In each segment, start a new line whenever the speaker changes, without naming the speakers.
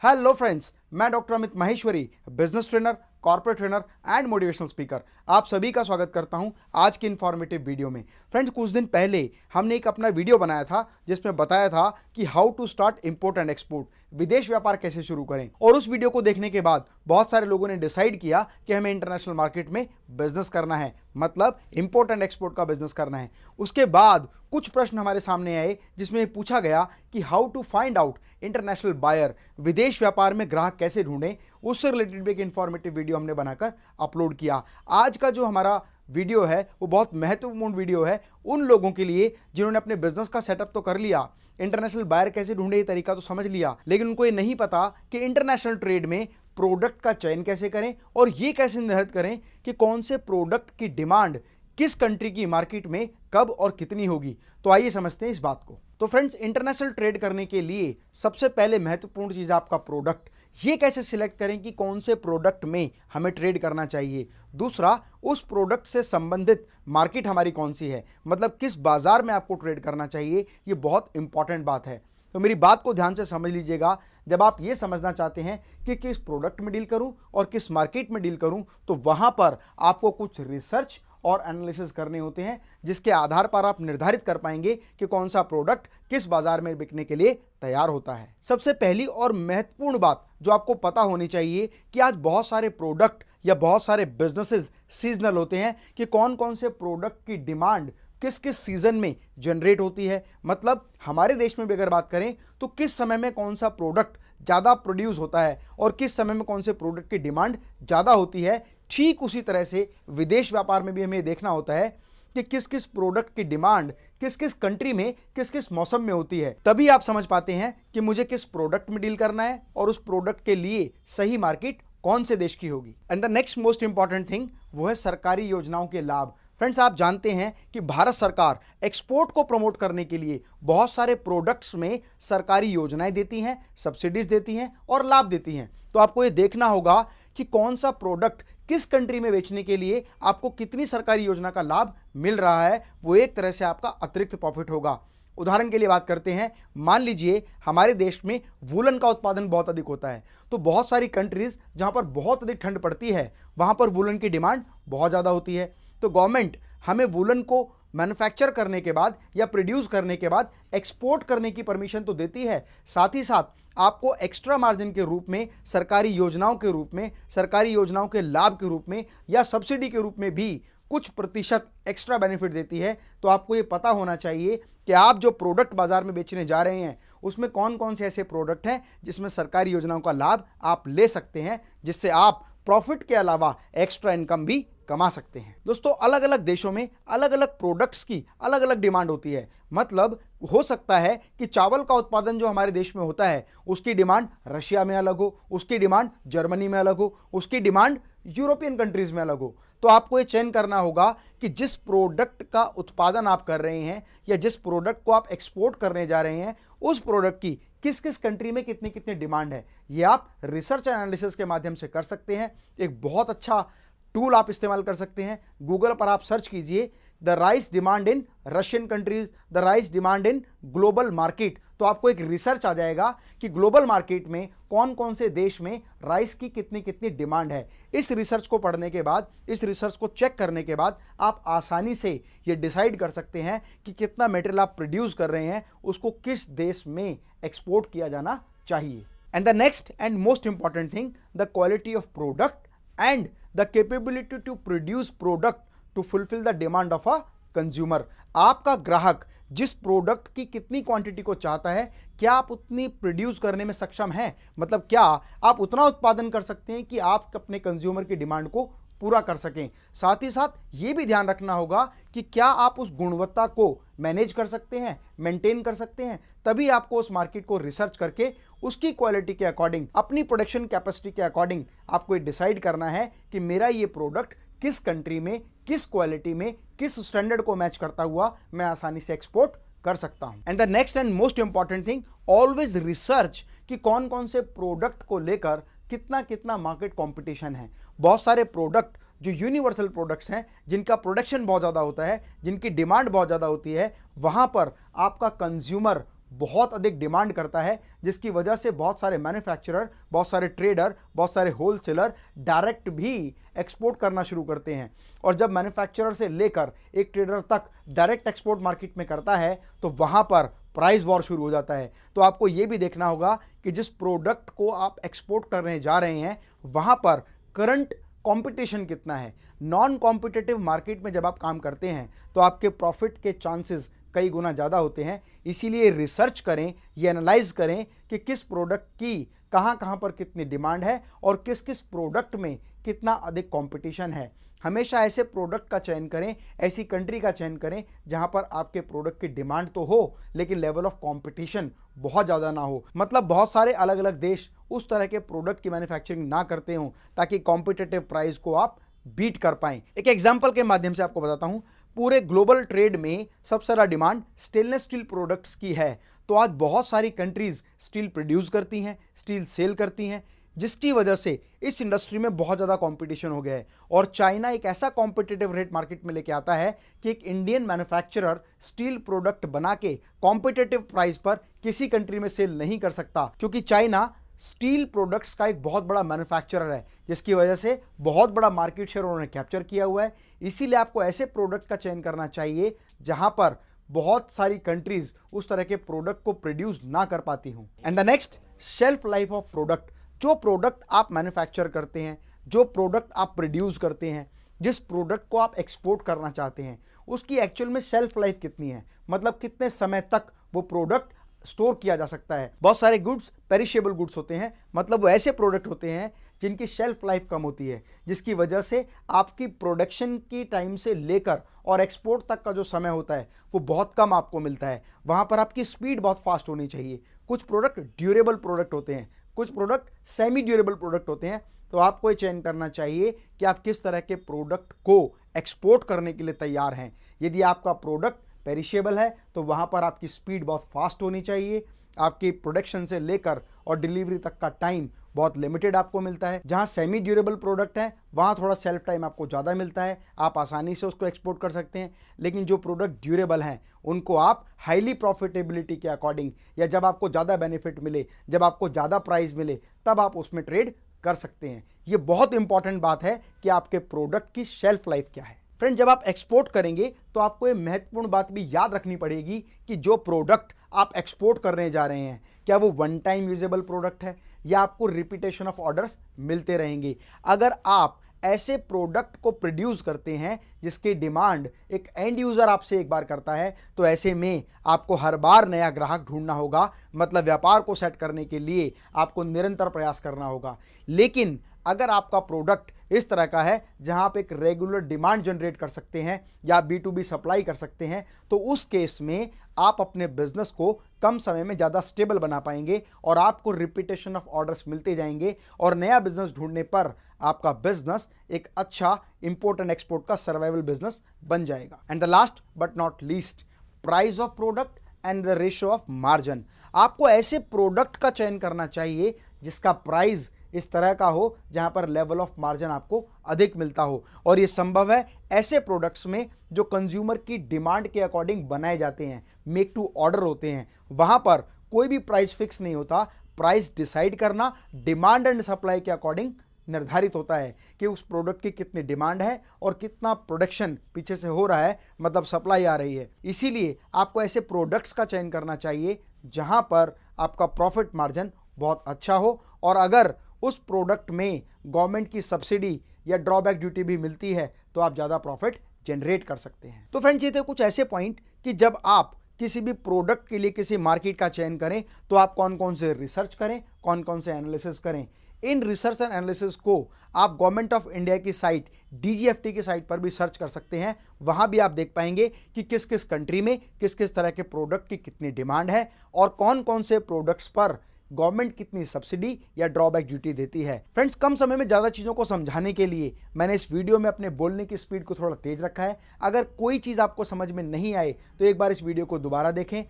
Hello friends, मैं doctor Amit Maheshwari, business trainer, corporate trainer and motivational speaker. आप सभी का स्वागत करता हूं आज की इन्फॉर्मेटिव वीडियो में। फ्रेंड्स, कुछ दिन पहले हमने एक अपना वीडियो बनाया था जिसमें बताया था कि how to start import and export, विदेश व्यापार कैसे शुरू करें। और उस वीडियो को देखने के बाद बहुत सारे लोगों ने डिसाइड किया कि हमें इंटरनेशनल मार्केट में बिजनेस करना है, मतलब इंपोर्ट एंड एक्सपोर्ट का बिजनेस करना है। उसके बाद कुछ प्रश्न हमारे सामने आए जिसमें पूछा गया कि how to find out international buyer, विदेश व्यापार में ग्राहक कैसे ढूंढें। उससे रिलेटेड भी एक इंफॉर्मेटिव वीडियो हमने बनाकर अपलोड किया। आज का जो हमारा वीडियो है वो बहुत महत्वपूर्ण वीडियो है उन लोगों के लिए जिन्होंने अपने बिजनेस का सेटअप तो कर लिया, इंटरनेशनल बायर कैसे ढूंढे ये तरीका तो समझ लिया, लेकिन उनको ये नहीं पता कि इंटरनेशनल ट्रेड में प्रोडक्ट का चयन कैसे करें और ये कैसे निर्धारित करें कि कौन से प्रोडक्ट की डिमांड किस कंट्री की मार्केट में कब और कितनी होगी। तो आइए समझते हैं इस बात को। तो फ्रेंड्स, इंटरनेशनल ट्रेड करने के लिए सबसे पहले महत्वपूर्ण चीज आपका प्रोडक्ट। ये कैसे सिलेक्ट करें कि कौन से प्रोडक्ट में हमें ट्रेड करना चाहिए। दूसरा, उस प्रोडक्ट से संबंधित मार्केट हमारी कौन सी है, मतलब किस बाजार में आपको ट्रेड करना चाहिए। ये बहुत इंपॉर्टेंट बात है। तो मेरी बात को ध्यान से समझ लीजिएगा। जब आप ये समझना चाहते हैं कि किस प्रोडक्ट में डील करूं और किस मार्केट में डील करूं, तो वहां पर आपको कुछ रिसर्च और एनालिसिस करने होते हैं जिसके आधार पर आप निर्धारित कर पाएंगे कि कौन सा प्रोडक्ट किस बाजार में बिकने के लिए तैयार होता है। सबसे पहली और महत्वपूर्ण बात जो आपको पता होनी चाहिए कि आज बहुत सारे प्रोडक्ट या बहुत सारे बिजनेसेस सीजनल होते हैं कि कौन कौन से प्रोडक्ट की डिमांड किस किस सीजन में जनरेट होती है। मतलब हमारे देश में भी अगर बात करें तो किस समय में कौन सा प्रोडक्ट ज़्यादा प्रोड्यूस होता है और किस समय में कौन से प्रोडक्ट की डिमांड ज़्यादा होती है। ठीक उसी तरह से विदेश व्यापार में भी हमें देखना होता है कि किस किस प्रोडक्ट की डिमांड किस किस कंट्री में किस किस मौसम में होती है। तभी आप समझ पाते हैं कि मुझे किस प्रोडक्ट में डील करना है और उस प्रोडक्ट के लिए सही मार्केट कौन से देश की होगी। And the next most important thing वो है सरकारी योजनाओं के लाभ। फ्रेंड्स, आप जानते हैं कि भारत सरकार एक्सपोर्ट को प्रमोट करने के लिए बहुत सारे प्रोडक्ट्स में सरकारी योजनाएं देती हैं, सब्सिडीज देती हैं और लाभ देती हैं। तो आपको ये देखना होगा कि कौन सा प्रोडक्ट किस कंट्री में बेचने के लिए आपको कितनी सरकारी योजना का लाभ मिल रहा है। वो एक तरह से आपका अतिरिक्त प्रॉफिट होगा। उदाहरण के लिए बात करते हैं, मान लीजिए हमारे देश में वूलन का उत्पादन बहुत अधिक होता है, तो बहुत सारी कंट्रीज जहां पर बहुत अधिक ठंड पड़ती है वहां पर वूलन की डिमांड बहुत ज़्यादा होती है। तो गवर्नमेंट हमें वूलन को मैन्युफैक्चर करने के बाद या प्रोड्यूस करने के बाद एक्सपोर्ट करने की परमिशन तो देती है, साथ ही साथ आपको एक्स्ट्रा मार्जिन के रूप में, सरकारी योजनाओं के रूप में, सरकारी योजनाओं के लाभ के रूप में या सब्सिडी के रूप में भी कुछ प्रतिशत एक्स्ट्रा बेनिफिट देती है। तो आपको ये पता होना चाहिए कि आप जो प्रोडक्ट बाजार में बेचने जा रहे हैं उसमें कौन कौन से ऐसे प्रोडक्ट हैं जिसमें सरकारी योजनाओं का लाभ आप ले सकते हैं, जिससे आप प्रॉफिट के अलावा एक्स्ट्रा इनकम भी कमा सकते हैं। दोस्तों, अलग अलग देशों में अलग अलग प्रोडक्ट्स की अलग अलग डिमांड होती है। मतलब हो सकता है कि चावल का उत्पादन जो हमारे देश में होता है उसकी डिमांड रशिया में अलग हो, उसकी डिमांड जर्मनी में अलग हो, उसकी डिमांड यूरोपियन कंट्रीज में अलग हो। तो आपको ये चयन करना होगा कि जिस प्रोडक्ट का उत्पादन आप कर रहे हैं या जिस प्रोडक्ट को आप एक्सपोर्ट करने जा रहे हैं उस प्रोडक्ट की किस किस कंट्री में कितनी कितनी डिमांड है। ये आप रिसर्च एनालिसिस के माध्यम से कर सकते हैं। एक बहुत अच्छा टूल आप इस्तेमाल कर सकते हैं। गूगल पर आप सर्च कीजिए the rice demand in Russian countries, the rice demand in global market, तो आपको एक रिसर्च आ जाएगा कि ग्लोबल मार्केट में कौन कौन से देश में राइस की कितनी कितनी डिमांड है। इस रिसर्च को पढ़ने के बाद, इस रिसर्च को चेक करने के बाद आप आसानी से ये डिसाइड कर सकते हैं कि कितना मटेरियल आप प्रोड्यूस कर रहे हैं उसको किस देश में एक्सपोर्ट किया जाना चाहिए। And the next and most important thing, the quality of product and the capability to produce product to fulfill the demand of a consumer। आपका ग्राहक जिस प्रोडक्ट की कितनी क्वांटिटी को चाहता है, क्या आप उतनी प्रोड्यूस करने में सक्षम हैं, मतलब क्या आप उतना उत्पादन कर सकते हैं कि आप अपने कंज्यूमर की डिमांड को पूरा कर सकें। साथ ही साथ ये भी ध्यान रखना होगा कि क्या आप उस गुणवत्ता को मैनेज कर सकते हैं, मेंटेन कर सकते हैं। तभी आपको उस मार्केट को रिसर्च करके उसकी क्वालिटी के अकॉर्डिंग, अपनी प्रोडक्शन कैपेसिटी के अकॉर्डिंग आपको ये डिसाइड करना है कि मेरा ये प्रोडक्ट किस कंट्री में, किस क्वालिटी में, किस स्टैंडर्ड को मैच करता हुआ मैं आसानी से एक्सपोर्ट कर सकता हूं। And the next and most important thing, always research कि कौन कौन से प्रोडक्ट को लेकर कितना कितना मार्केट कंपटीशन है। बहुत सारे प्रोडक्ट जो यूनिवर्सल प्रोडक्ट्स हैं, जिनका प्रोडक्शन बहुत ज़्यादा होता है, जिनकी डिमांड बहुत ज़्यादा होती है, वहाँ पर आपका कंज्यूमर बहुत अधिक डिमांड करता है, जिसकी वजह से बहुत सारे मैन्युफैक्चरर, बहुत सारे ट्रेडर, बहुत सारे होलसेलर डायरेक्ट भी एक्सपोर्ट करना शुरू करते हैं। और जब मैन्युफैक्चरर से लेकर एक ट्रेडर तक डायरेक्ट एक्सपोर्ट मार्केट में करता है तो वहाँ पर प्राइस वॉर शुरू हो जाता है। तो आपको ये भी देखना होगा कि जिस प्रोडक्ट को आप एक्सपोर्ट करने जा रहे हैं वहाँ पर करंट कंपटीशन कितना है। नॉन कॉम्पिटिटिव मार्केट में जब आप काम करते हैं तो आपके प्रॉफिट के चांसेस कई गुना ज़्यादा होते हैं। इसीलिए रिसर्च करें, ये एनालाइज करें कि किस प्रोडक्ट की कहाँ पर कितनी डिमांड है और किस किस प्रोडक्ट में कितना अधिक कंपटीशन है। हमेशा ऐसे प्रोडक्ट का चयन करें, ऐसी कंट्री का चयन करें जहां पर आपके प्रोडक्ट की डिमांड तो हो लेकिन लेवल ऑफ कंपटीशन बहुत ज़्यादा ना हो। मतलब बहुत सारे अलग अलग देश उस तरह के प्रोडक्ट की मैन्युफैक्चरिंग ना करते हों ताकि कॉम्पिटिटिव प्राइस को आप बीट कर पाएं। एक एग्जाम्पल के माध्यम से आपको बताता हूं, पूरे ग्लोबल ट्रेड में सबसे ज़्यादा डिमांड स्टेनलेस स्टील प्रोडक्ट्स की है। तो आज बहुत सारी कंट्रीज स्टील प्रोड्यूस करती हैं, स्टील सेल करती हैं, जिसकी वजह से इस इंडस्ट्री में बहुत ज़्यादा कंपटीशन हो गया है। और चाइना एक ऐसा कॉम्पिटिटिव रेट मार्केट में लेके आता है कि एक इंडियन मैन्युफैक्चरर स्टील प्रोडक्ट बना के कॉम्पिटिटिव प्राइस पर किसी कंट्री में सेल नहीं कर सकता, क्योंकि चाइना स्टील प्रोडक्ट्स का एक बहुत बड़ा मैन्युफैक्चरर है, जिसकी वजह से बहुत बड़ा मार्केट शेयर उन्होंने कैप्चर किया हुआ है। इसीलिए आपको ऐसे प्रोडक्ट का चयन करना चाहिए जहां पर बहुत सारी कंट्रीज उस तरह के प्रोडक्ट को प्रोड्यूस ना कर पाती हूं। And the next, shelf life of product. जो प्रोडक्ट आप मैन्युफैक्चर करते हैं, जो प्रोडक्ट आप प्रोड्यूस करते हैं, जिस प्रोडक्ट को आप एक्सपोर्ट करना चाहते हैं, उसकी एक्चुअल में शेल्फ लाइफ कितनी है, मतलब कितने समय तक वो प्रोडक्ट स्टोर किया जा सकता है। बहुत सारे गुड्स पेरिशेबल गुड्स होते हैं, मतलब वो ऐसे प्रोडक्ट होते हैं जिनकी शेल्फ लाइफ कम होती है, जिसकी वजह से आपकी प्रोडक्शन की टाइम से लेकर और एक्सपोर्ट तक का जो समय होता है वो बहुत कम आपको मिलता है। वहाँ पर आपकी स्पीड बहुत फास्ट होनी चाहिए। कुछ प्रोडक्ट ड्यूरेबल प्रोडक्ट होते हैं, कुछ प्रोडक्ट सेमी ड्यूरेबल प्रोडक्ट होते हैं। तो आपको ये चयन करना चाहिए कि आप किस तरह के प्रोडक्ट को एक्सपोर्ट करने के लिए तैयार हैं। यदि आपका प्रोडक्ट पेरिशेबल है तो वहाँ पर आपकी स्पीड बहुत फास्ट होनी चाहिए। आपकी प्रोडक्शन से लेकर और डिलीवरी तक का टाइम बहुत लिमिटेड आपको मिलता है। जहाँ सेमी ड्यूरेबल प्रोडक्ट है वहाँ थोड़ा सेल्फ टाइम आपको ज़्यादा मिलता है, आप आसानी से उसको एक्सपोर्ट कर सकते हैं। लेकिन जो प्रोडक्ट ड्यूरेबल हैं उनको आप हाईली प्रॉफिटेबिलिटी के अकॉर्डिंग, या जब आपको ज़्यादा बेनिफिट मिले, जब आपको ज़्यादा प्राइस मिले, तब आप उसमें ट्रेड कर सकते हैं। ये बहुत इंपॉर्टेंट बात है कि आपके प्रोडक्ट की शेल्फ लाइफ क्या है। फ्रेंड, जब आप एक्सपोर्ट करेंगे तो आपको ये महत्वपूर्ण बात भी याद रखनी पड़ेगी कि जो प्रोडक्ट आप एक्सपोर्ट करने जा रहे हैं, क्या वो वन टाइम यूजेबल प्रोडक्ट है या आपको रिपीटेशन ऑफ ऑर्डर्स मिलते रहेंगे। अगर आप ऐसे प्रोडक्ट को प्रोड्यूस करते हैं जिसकी डिमांड एक एंड यूज़र आपसे एक बार करता है, तो ऐसे में आपको हर बार नया ग्राहक ढूंढना होगा। मतलब व्यापार को सेट करने के लिए आपको निरंतर प्रयास करना होगा। लेकिन अगर आपका प्रोडक्ट इस तरह का है जहां आप एक रेगुलर डिमांड जनरेट कर सकते हैं या B2B सप्लाई कर सकते हैं, तो उस केस में आप अपने बिजनेस को कम समय में ज़्यादा स्टेबल बना पाएंगे और आपको रिपीटेशन ऑफ ऑर्डर्स मिलते जाएंगे और नया बिजनेस ढूंढने पर आपका बिजनेस एक अच्छा इंपोर्ट एंड एक्सपोर्ट का सर्वाइवल बिजनेस बन जाएगा। And the last but not least, price of product and the ratio of margin. आपको ऐसे प्रोडक्ट का चयन करना चाहिए जिसका प्राइस इस तरह का हो जहां पर लेवल ऑफ मार्जिन आपको अधिक मिलता हो। और ये संभव है ऐसे प्रोडक्ट्स में जो कंज्यूमर की डिमांड के अकॉर्डिंग बनाए जाते हैं, मेक टू ऑर्डर होते हैं। वहां पर कोई भी प्राइस फिक्स नहीं होता। प्राइस डिसाइड करना डिमांड एंड सप्लाई के अकॉर्डिंग निर्धारित होता है कि उस प्रोडक्ट की कितनी डिमांड है और कितना प्रोडक्शन पीछे से हो रहा है, मतलब सप्लाई आ रही है। इसीलिए आपको ऐसे प्रोडक्ट्स का चयन करना चाहिए जहां पर आपका प्रॉफिट मार्जिन बहुत अच्छा हो, और अगर उस प्रोडक्ट में गवर्नमेंट की सब्सिडी या ड्रॉबैक ड्यूटी भी मिलती है तो आप ज़्यादा प्रॉफिट जनरेट कर सकते हैं। तो फ्रेंड्स, ये थे कुछ ऐसे पॉइंट कि जब आप किसी भी प्रोडक्ट के लिए किसी मार्केट का चयन करें तो आप कौन कौन से रिसर्च करें, कौन कौन से एनालिसिस करें। इन रिसर्च एंड एनालिसिस को आप गवर्नमेंट ऑफ इंडिया की साइट DGFT की साइट पर भी सर्च कर सकते हैं। वहां भी आप देख पाएंगे कि किस किस कंट्री में किस किस तरह के प्रोडक्ट की कितनी डिमांड है और कौन कौन से प्रोडक्ट्स पर गवर्नमेंट कितनी सब्सिडी या ड्रॉबैक ड्यूटी देती है। फ्रेंड्स, कम समय में ज़्यादा चीज़ों को समझाने के लिए मैंने इस वीडियो में अपने बोलने की स्पीड को थोड़ा तेज़ रखा है। अगर कोई चीज़ आपको समझ में नहीं आए तो एक बार इस वीडियो को दोबारा देखें।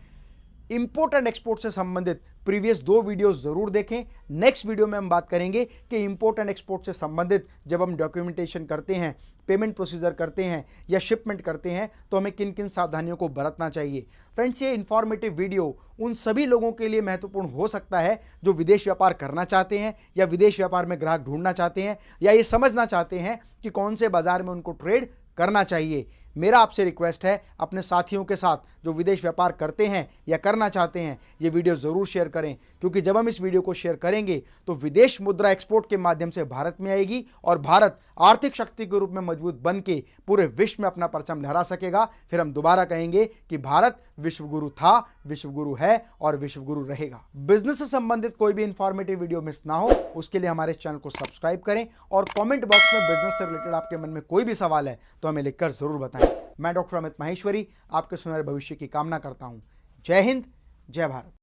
इंपोर्ट एंड एक्सपोर्ट से संबंधित प्रीवियस 2 वीडियोस जरूर देखें। नेक्स्ट वीडियो में हम बात करेंगे कि इंपोर्ट एंड एक्सपोर्ट से संबंधित जब हम डॉक्यूमेंटेशन करते हैं, पेमेंट प्रोसीजर करते हैं या शिपमेंट करते हैं तो हमें किन किन सावधानियों को बरतना चाहिए। फ्रेंड्स, ये इंफॉर्मेटिव वीडियो उन सभी लोगों के लिए महत्वपूर्ण हो सकता है जो विदेश व्यापार करना चाहते हैं या विदेश व्यापार में ग्राहक ढूंढना चाहते हैं या ये समझना चाहते हैं कि कौन से बाजार में उनको ट्रेड करना चाहिए। मेरा आपसे रिक्वेस्ट है, अपने साथियों के साथ जो विदेश व्यापार करते हैं या करना चाहते हैं ये वीडियो ज़रूर शेयर करें, क्योंकि जब हम इस वीडियो को शेयर करेंगे तो विदेश मुद्रा एक्सपोर्ट के माध्यम से भारत में आएगी और भारत आर्थिक शक्ति के रूप में मजबूत बन के पूरे विश्व में अपना परचम लहरा सकेगा। फिर हम दोबारा कहेंगे कि भारत विश्वगुरु था, विश्वगुरु है और विश्वगुरु रहेगा। बिजनेस से संबंधित कोई भी इंफॉर्मेटिव वीडियो मिस ना हो उसके लिए हमारे चैनल को सब्सक्राइब करें और कमेंट बॉक्स में बिजनेस से रिलेटेड आपके मन में कोई भी सवाल है तो हमें लिखकर जरूर बताएं। मैं डॉक्टर अमित माहेश्वरी आपके सुनहरे भविष्य की कामना करता हूं। जय हिंद, जय भारत।